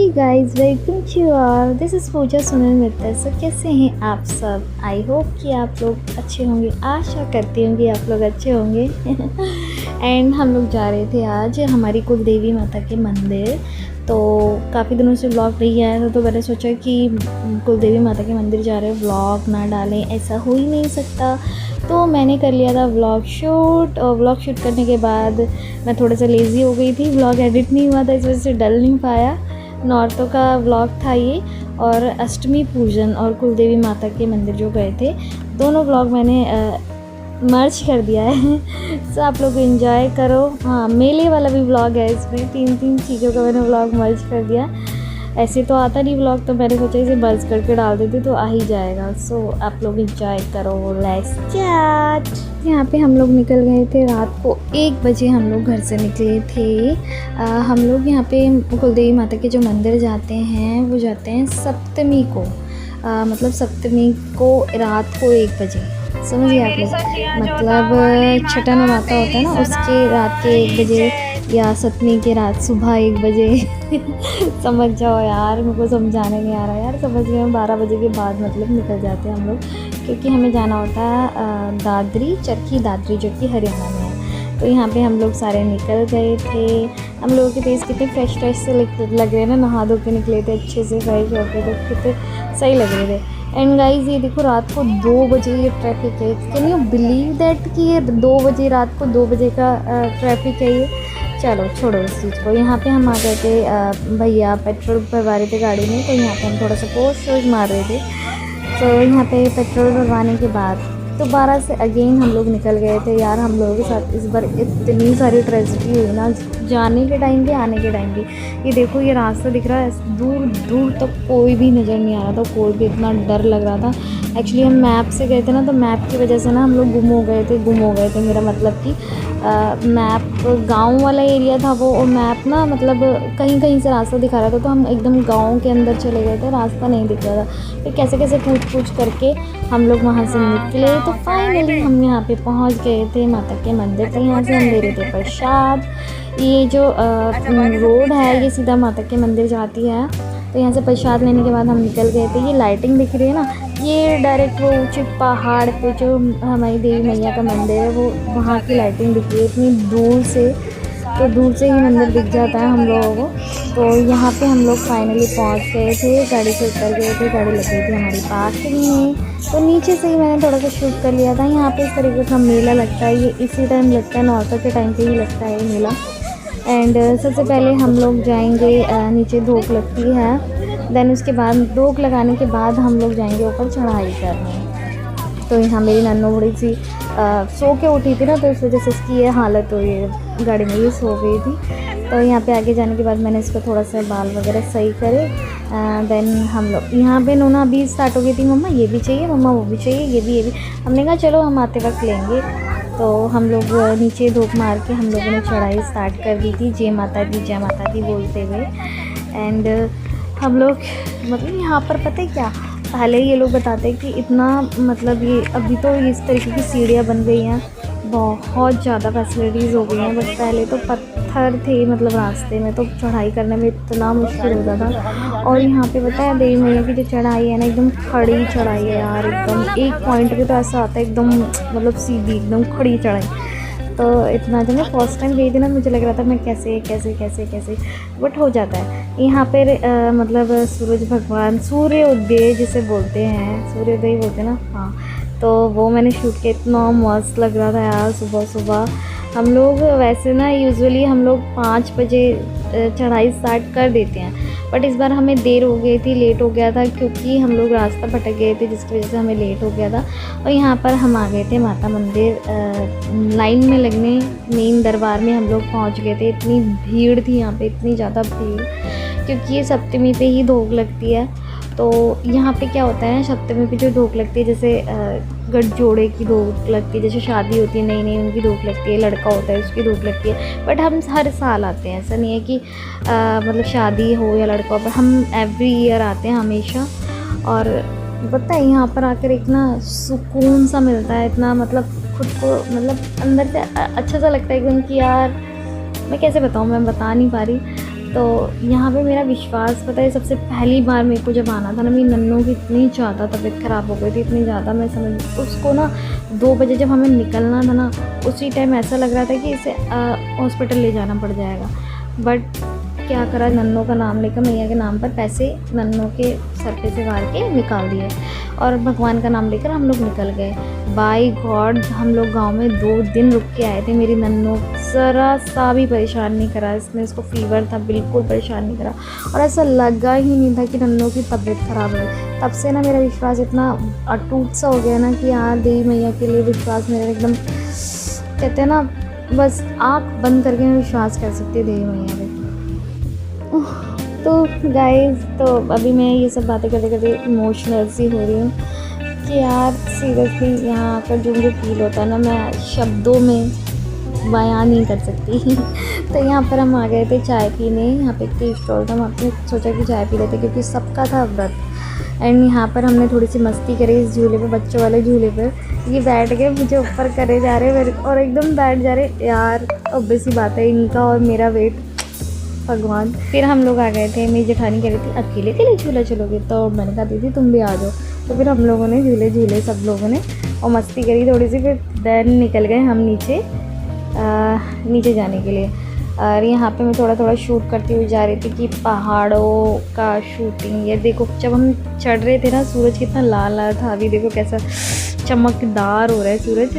Hey guys, welcome to all. This is Pooja Sunil Mittal. So कैसे हैं आप सब? आई होप कि आप लोग अच्छे होंगे। आशा करती हूँ कि आप लोग अच्छे होंगे। एंड हम लोग जा रहे थे आज हमारी कुल देवी माता के मंदिर। तो काफ़ी दिनों से व्लॉग नहीं आया था, तो मैंने सोचा कि कुल देवी माता के मंदिर जा रहे हैं, व्लॉग ना डालें, ऐसा हो ही नहीं सकता। तो मैंने कर लिया था व्लॉग शूट, और व्लॉग शूट करने के बाद मैं थोड़ा सा लेज़ी हो गई थी, व्लॉग एडिट नहीं हुआ था, इस वजह से डल नहीं पाया। नौरतों का व्लॉग था ये, और अष्टमी पूजन और कुलदेवी माता के मंदिर जो गए थे, दोनों व्लॉग मैंने मर्ज कर दिया है। सो आप लोग एंजॉय करो। हाँ, मेले वाला भी व्लॉग है, इसमें तीन चीज़ों का मैंने व्लॉग मर्ज कर दिया। ऐसे तो आता नहीं व्लॉग, तो मैंने सोचा इसे मर्ज करके डाल देती तो आ ही जाएगा। सो आप लोग एंजॉय करो। Let's start. यहाँ पे हम लोग निकल गए थे रात को 1 बजे, हम लोग घर से निकले थे। हम लोग यहाँ पे कुलदेवी माता के जो मंदिर जाते हैं वो जाते हैं सप्तमी को, मतलब सप्तमी को रात को 1 बजे, समझिए आप लोग। मतलब छठा नवरात्रा होता है ना, उसके रात के 1 बजे, या सप्तमी के रात सुबह 1 बजे। समझ जाओ यार, मेरे को समझाने नहीं आ रहा यार, समझ गए। 12 बजे के बाद मतलब निकल जाते हैं हम लोग, क्योंकि हमें जाना होता है दादरी, चरखी दादरी, जो कि हरियाणा में है। तो यहाँ पे हम लोग सारे निकल गए थे। हम लोगों के फेस कितने फ्रेश से लग रहे हैं ना, नहा धो के निकले थे, अच्छे से फ्रेश होके, तो कितने सही लग रहे थे। एंड गाइज, ये देखो रात को 2 बजे ये ट्रैफिक है। कैन यू बिलीव दैट कि ये 2 बजे, रात को 2 बजे का ट्रैफिक है ये। चलो छोड़ो इस चीज़ को। यहाँ पे हम आ गए थे, भैया पेट्रोल भरवा रहे थे गाड़ी में, तो यहाँ पे हम थोड़ा सा पोज मार रहे थे। तो यहाँ पे पेट्रोल भरवाने के बाद दोबारा से अगेन हम लोग निकल गए थे। यार हम लोगों के साथ इस बार इतनी सारी ट्रेजेडी हुई ना, जाने के टाइम भी आने के टाइम भी। ये देखो, ये रास्ता दिख रहा है, दूर दूर तक कोई भी नज़र नहीं आ रहा था, कोई भी। इतना डर लग रहा था। एक्चुअली हम मैप से गए थे ना, तो मैप की वजह से ना हम लोग गुम हो गए थे। मेरा मतलब कि मैप गांव वाला एरिया था वो, और मैप ना मतलब कहीं कहीं से रास्ता दिखा रहा था, तो हम एकदम गांव के अंदर चले गए थे, रास्ता नहीं दिख रहा था। फिर कैसे कैसे पूछ करके हम लोग वहाँ से निकले। तो फाइनली हम यहाँ पे पहुँच गए थे माता के मंदिर। तो यहाँ से हम ले रहे थे प्रसाद। ये जो रोड है, ये सीधा माता के मंदिर जाती है। तो यहाँ से प्रसाद लेने के बाद हम निकल गए थे। ये लाइटिंग दिख रही है ना, ये डायरेक्ट वो ऊँचे पहाड़ पे जो हमारी देवी मैया का मंदिर है, वो वहाँ की लाइटिंग दिख रही है इतनी दूर से। तो दूर से ही मंदिर दिख जाता है हम लोगों को। तो यहाँ पे हम लोग फाइनली पहुँच गए थे, गाड़ी से उतर गए थे, गाड़ी लग गई थी हमारी पार्किंग में। तो नीचे से ही मैंने थोड़ा सा शूट कर लिया था। यहाँ पे इस तरीके का मेला लगता है, ये इसी टाइम लगता है, नौरतों के टाइम पे ही लगता है ये मेला। एंड सबसे पहले हम लोग जाएंगे, नीचे धूप लगती है, देन उसके बाद धूप लगाने के बाद हम लोग जाएंगे ऊपर चढ़ाई करने। तो यहाँ मेरी नन्नू बड़ी सी सो के उठी थी ना, तो इस वजह से इसकी ये हालत हुई है, गाड़ी में ये सो गई थी। तो यहाँ पे आगे जाने के बाद मैंने इसको थोड़ा सा बाल वगैरह सही करे। देन हम लोग यहाँ पे नोना अभी स्टार्ट हो गई थी, मम्मा ये भी चाहिए, मम्मा वो भी चाहिए, ये भी। हमने कहा चलो हम आते वक्त लेंगे। तो हम लोग नीचे धूप मार के हम लोगों ने चढ़ाई स्टार्ट कर दी थी, जय माता दी बोलते हुए। एंड हम लोग मतलब यहाँ पर पता है क्या, पहले ये लोग बताते हैं कि इतना मतलब ये अभी तो इस तरीके की सीढ़ियाँ बन गई हैं, बहुत ज़्यादा फैसिलिटीज़ हो गई हैं। बट पहले तो पत्थर थे, मतलब रास्ते में तो चढ़ाई करने में इतना मुश्किल होता था। और यहाँ पे पता है देवी मैया की जो चढ़ाई है ना, एकदम खड़ी चढ़ाई है यार, एकदम एक पॉइंट पे तो ऐसा आता है एकदम मतलब सीधी एकदम खड़ी चढ़ाई। तो इतना, जब मैं फर्स्ट टाइम गई थी ना, मुझे लग रहा था मैं कैसे बट हो जाता है। यहाँ पर मतलब सूरज भगवान, सूर्योदय जिसे बोलते हैं, सूर्योदय बोलते हैं ना, हाँ। तो वो मैंने शूट किया, इतना मस्त लग रहा था यार। सुबह हम लोग वैसे ना यूजुअली हम लोग 5 बजे चढ़ाई स्टार्ट कर देते हैं, बट इस बार हमें देर हो गई थी, लेट हो गया था, क्योंकि हम लोग रास्ता भटक गए थे, जिसकी वजह से हमें लेट हो गया था। और यहाँ पर हम आ गए थे माता मंदिर, लाइन में लगने, मेन दरबार में हम लोग पहुँच गए थे। इतनी भीड़ थी यहाँ पे, इतनी ज़्यादा भीड़, क्योंकि ये सप्तमी पे ही धोख लगती है। तो यहाँ पे क्या होता है, सप्तमी पे जो धोख लगती है, जैसे गठजोड़े की धोख लगती है, जैसे शादी होती है नई उनकी धोख लगती है, लड़का होता है उसकी धोख लगती है। बट हम हर साल आते हैं, ऐसा नहीं है कि मतलब शादी हो या लड़का हो, पर हम एवरी ईयर आते हैं हमेशा। और पता है यहाँ पर आकर एक ना सुकून सा मिलता है, इतना मतलब खुद को मतलब अंदर से अच्छा सा लगता है एकदम कि यार, मैं कैसे बताऊँ, मैं बता नहीं पा रही। तो यहाँ पे मेरा विश्वास, पता है सबसे पहली बार मेरे को जब आना था ना, मेरी नन्नू की इतनी ज़्यादा तबीयत ख़राब हो गई थी, इतनी ज़्यादा, मैं समझ उसको ना 2 बजे जब हमें निकलना था ना, उसी टाइम ऐसा लग रहा था कि इसे हॉस्पिटल ले जाना पड़ जाएगा। बट क्या करा, नन्नू का नाम लेकर, मैया के नाम पर पैसे नन्नू के सर पे से वार के निकाल दिए और भगवान का नाम लेकर हम लोग निकल गए। बाय गॉड, हम लोग गांव में 2 दिन रुक के आए थे। मेरी नन्नू ज़रा सा भी परेशान नहीं करा, इसने इसको फीवर था, बिल्कुल परेशान नहीं करा, और ऐसा लगा ही नहीं था कि नन्नू की तबीयत ख़राब है। तब से ना मेरा विश्वास इतना अटूट सा हो गया ना कि यार देवी मैया के लिए विश्वास मेरा एकदम, कहते हैं ना, बस आँख बंद करके मैं विश्वास कर सकती है देवी मैया पे। तो गाइस, तो अभी मैं ये सब बातें करते करते इमोशनल सी हो रही हूँ कि यार सीरियसली यहाँ आकर जो मुझे फील होता है ना, मैं शब्दों में बयान नहीं कर सकती। तो यहाँ पर हम आ गए थे चाय पीने, यहाँ पे एक टी स्टॉल था, हमने सोचा कि चाय पी लेते क्योंकि सबका था व्रत। एंड यहाँ पर हमने थोड़ी सी मस्ती करी इस झूले पे, बच्चों वाले झूले पर। ये बैठ के मुझे ऊपर करे जा रहे मेरे और एकदम बैठ जा रहे। यार ऑब्वियस सी बात है, इनका और मेरा वेट भगवान। फिर हम लोग आ गए थे, मेरी जेठानी कह रही थी अकेले के लिए झूला चलोगे, तो मैंने कहा दीदी तुम भी आ जाओ। तो फिर हम लोगों ने झूले झूले सब लोगों ने और मस्ती करी थोड़ी सी। फिर देन निकल गए हम नीचे जाने के लिए। और यहाँ पे मैं थोड़ा थोड़ा शूट करती हुई जा रही थी कि पहाड़ों का शूटिंग। ये देखो जब हम चढ़ रहे थे ना, सूरज कितना लाल लाल था, अभी देखो कैसा चमकदार हो रहा है सूरज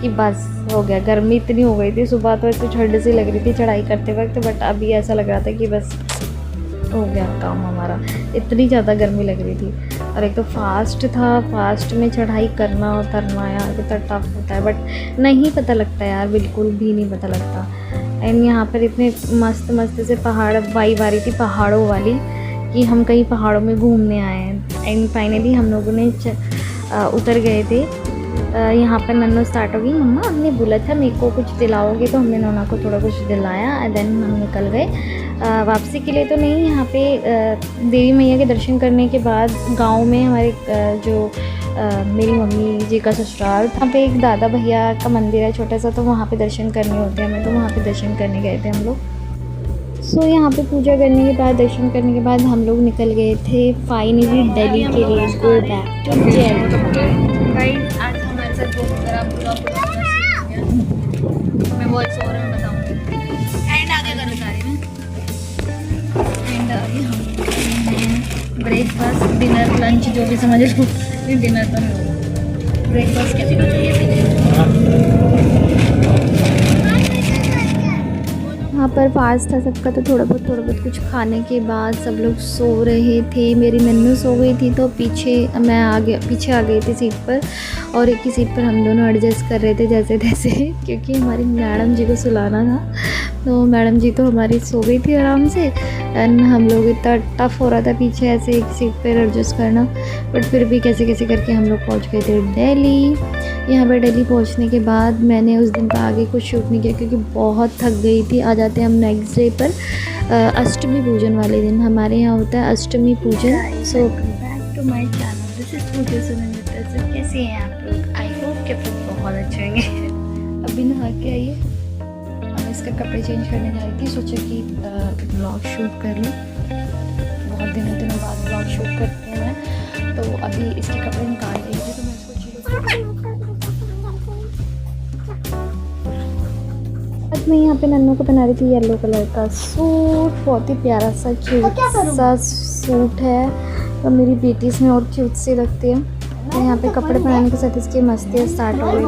कि बस हो गया। गर्मी इतनी हो गई थी, सुबह तो इतनी ठंड सी लग रही थी चढ़ाई करते वक्त, बट अभी ऐसा लग रहा था कि बस हो गया काम हमारा, इतनी ज़्यादा गर्मी लग रही थी। और एक तो फास्ट था, फास्ट में चढ़ाई करना उतरना यार कितना टफ होता है, बट नहीं पता लगता यार, बिल्कुल भी नहीं पता लगता। एंड यहाँ पर इतने मस्त मस्त से पहाड़ वाइब आ रही थी, पहाड़ों वाली, कि हम कहीं पहाड़ों में घूमने आए हैं। एंड फाइनली हम लोगों ने उतर गए थे। यहाँ पर नन्नू स्टार्ट हो गई, मम्मा हमने बोला था मेरे को कुछ दिलाओगे, तो हमने नन्ना को थोड़ा कुछ दिलाया। एंड देन हम निकल गए वापसी के लिए। तो नहीं, यहाँ पे देवी मैया के दर्शन करने के बाद गांव में हमारे जो मेरी मम्मी जी का ससुराल, वहाँ पे एक दादा भैया का मंदिर है छोटा सा, तो वहाँ पे दर्शन करने होते हैं हमें, तो वहाँ पे दर्शन करने गए थे हम लोग। सो यहाँ पे पूजा करने के बाद, दर्शन करने के बाद हम लोग निकल गए थे फाइनली दिल्ली के लिए, गो बैक टू दिल्ली। आज हमारे साथ जो मैं बहुत सो रहा हूँ बताऊँगी, एंड आगे कर बता रही हूँ। एंड अभी हम ब्रेकफास्ट, डिनर, लंच जो भी समझ लो, डिनर तो नहीं होगा, ब्रेकफास्ट किसी को चाहिए। यहाँ पर फास्ट था सबका, तो थोड़ा बहुत कुछ खाने के बाद सब लोग सो रहे थे। मेरी नन्नू सो गई थी, तो पीछे आ गई थी सीट पर, और एक ही सीट पर हम दोनों एडजस्ट कर रहे थे जैसे तैसे, क्योंकि हमारी मैडम जी को सुलाना था। तो मैडम जी तो हमारी सो गई थी आराम से, एंड हम लोग इतना टफ हो रहा था पीछे ऐसे एक सीट पर एडजस्ट करना, बट फिर भी कैसे कैसे करके हम लोग पहुँच गए थे दिल्ली। यहाँ पर दिल्ली पहुँचने के बाद मैंने उस दिन का आगे कुछ शूट नहीं किया क्योंकि बहुत थक गई थी। आ जाते हैं हम नेक्स्ट डे पर, अष्टमी पूजन वाले दिन हमारे यहाँ होता है अष्टमी पूजन। So back to my channel, this is Pooja Sunil. So कैसे हैं आप लोग? आई होप कि आप लोग बहुत अच्छे होंगे। अभी नहा के आइए, हम इसका कपड़े चेंज करने जा रही थी, सोचा कि ब्लॉग शूट कर लूँ, बहुत दिनों बाद ब्लॉग शूट करते हैं मैं। तो अभी इसके कपड़े निकाल रही थी, तो मैं इसको मैं यहाँ पे नन्नू को बना रही थी येलो कलर का सूट, बहुत ही प्यारा सा क्यूट सा सूट है, तो मेरी बेटी इसमें और क्यूट से लगती है। तो यहाँ पे कपड़े पहनाने के साथ इसकी मस्ती स्टार्ट हो गई थी।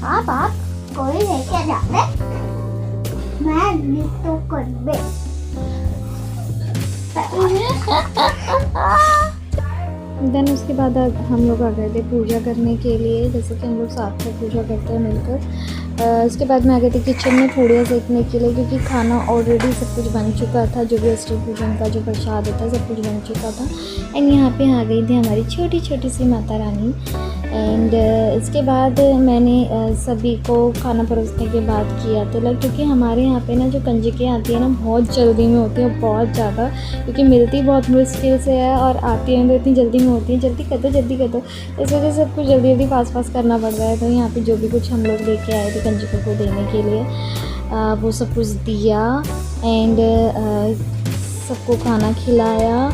आप कोई लेके जाते, मैं तो कर बे। देन उसके बाद हम लोग आ गए थे पूजा करने के लिए, जैसे कि हम लोग साथ में पूजा करते हैं मिलकर। इसके बाद मैं आ गई थी किचन में पूड़ियाँ सेकने के लिए, क्योंकि खाना ऑलरेडी सब कुछ बन चुका था, जो भी अष्टमी पूजन का जो प्रसाद होता है सब कुछ बन चुका था। एंड यहाँ पे आ गई थी हमारी छोटी छोटी सी माता रानी। एंड इसके बाद मैंने सभी को खाना परोसने के बाद किया तिलक, क्योंकि हमारे यहाँ पे ना जो कंजकें आती है ना बहुत जल्दी में होती है, बहुत ज़्यादा, क्योंकि मिलती बहुत मुश्किल से है और आती है तो इतनी जल्दी में होती है। जल्दी कर दो, इस वजह से सब कुछ जल्दी फास्ट करना पड़ रहा है। तो यहाँ पे जो भी कुछ हम लोग लेके आए थे कंजकों को देने के लिए, वो सब कुछ दिया एंड सबको खाना खिलाया।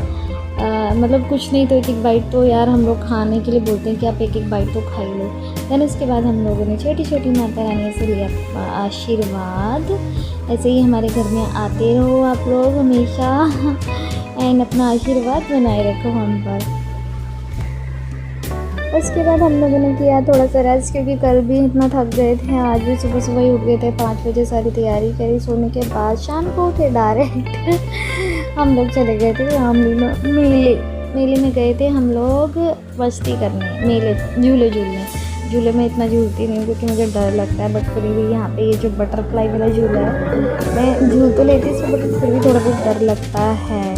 मतलब कुछ नहीं तो एक एक बाइट तो यार हम लोग खाने के लिए बोलते हैं कि आप एक एक बाइट तो खा ही लो। दैन उसके बाद हम लोगों ने छोटी छोटी माता रानी से लिया आशीर्वाद। ऐसे ही हमारे घर में आते रहो आप लोग हमेशा एंड अपना आशीर्वाद बनाए रखो हम पर। उसके बाद हम लोगों ने किया थोड़ा सा रेस्ट, क्योंकि कल भी इतना थक गए थे। आज भी सुबह सुबह ही उठ गए थे 5 बजे, सारी तैयारी करी। सोने के बाद शाम को उठे डायरेक्ट हम लोग चले गए थे रामलीला मेले में गए थे हम लोग मस्ती करने। मेले झूले में इतना झूलती नहीं क्योंकि मुझे डर लगता है, बट फिर भी यहाँ पे ये जो बटरफ्लाई वाला झूला है मैं झूल तो लेती हूँ, बट फिर भी थोड़ा बहुत डर लगता है।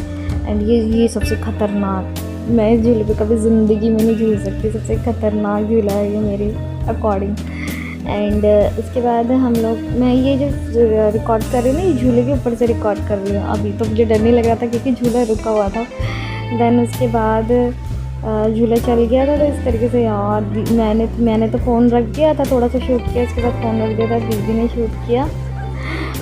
एंड ये सबसे ख़तरनाक, मैं इस झूले पे कभी ज़िंदगी में नहीं झूल सकती, सबसे ख़तरनाक झूला है ये मेरे अकॉर्डिंग। एंड उसके बाद हम लोग, मैं ये जो रिकॉर्ड कर रही हूँ ना, ये झूले के ऊपर से रिकॉर्ड कर रही हूँ अभी। तो मुझे डर नहीं लग रहा था क्योंकि झूला रुका हुआ था। देन उसके बाद झूला चल गया था। तो इस तरीके से यार मैंने तो फ़ोन रख दिया था, थोड़ा सा शूट किया, उसके बाद फ़ोन रख दिया था, दीदी ने शूट किया।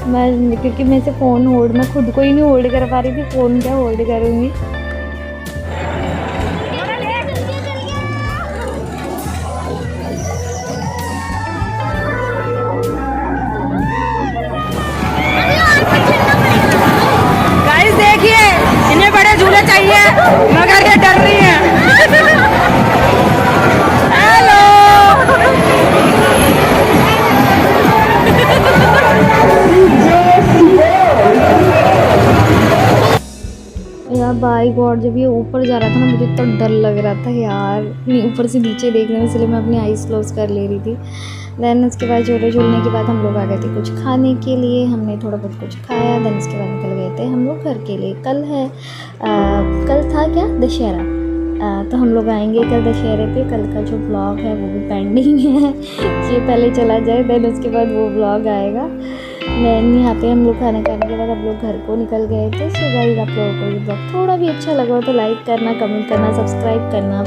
क्योंकि मेरे से फ़ोन होल्ड, मैं खुद को ही नहीं होल्ड कर पा रही थी, फ़ोन क्या होल्ड करूँगी। गाइस देखिए, इन्हें बड़े झूले चाहिए मगर ये डर रही है। हेलो यार बाई गॉड, जब ये ऊपर जा रहा था ना मुझे तो डर लग रहा था यार, ऊपर से नीचे देखने में, इसलिए मैं अपनी आईज क्लोज कर ले रही थी। देन उसके बाद झूले झूलने के बाद हम लोग आ गए थे कुछ खाने के लिए। हमने थोड़ा बहुत कुछ खाया। देन उसके बाद निकल गए थे हम लोग घर के लिए। कल था क्या दशहरा, तो हम लोग आएंगे कल दशहरे पे। कल का जो ब्लॉग है वो भी पेंडिंग है, ये पहले चला जाए, देन उसके बाद वो ब्लॉग आएगा। देन यहाँ पे हम लोग खाना खाने के बाद हम लोग घर को निकल गए थे। सो गाइस, आप लोगों को ये ब्लॉग थोड़ा भी अच्छा लगा हो तो लाइक करना, कमेंट करना, सब्सक्राइब करना।